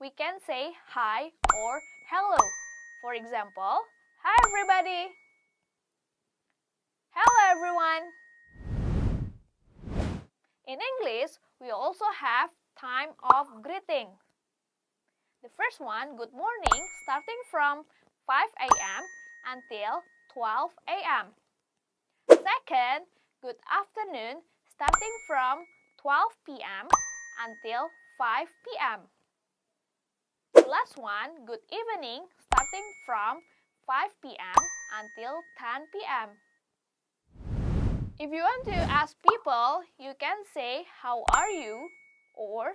we can say hi or hello. For example, hi everybody. Hello everyone. In English, we also have time of greeting. The first one, good morning, starting from 5 a.m. until 12 a.m. Second, good afternoon, starting from 12 p.m. until 5 p.m. The last one, good evening, starting from 5 p.m. until 10 p.m. If you want to ask people, you can say, how are you? Or,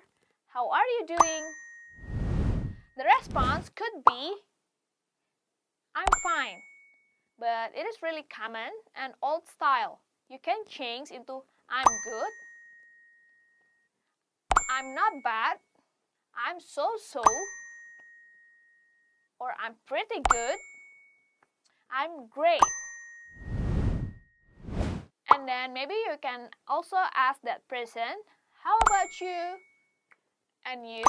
how are you doing? The response could be, I'm fine. But it is really common and old style. You can change into, I'm good, I'm not bad, I'm so-so, or I'm pretty good, I'm great. And then maybe you can also ask that person, how about you? And you?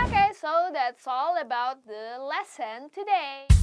Okay, so that's all about the lesson today.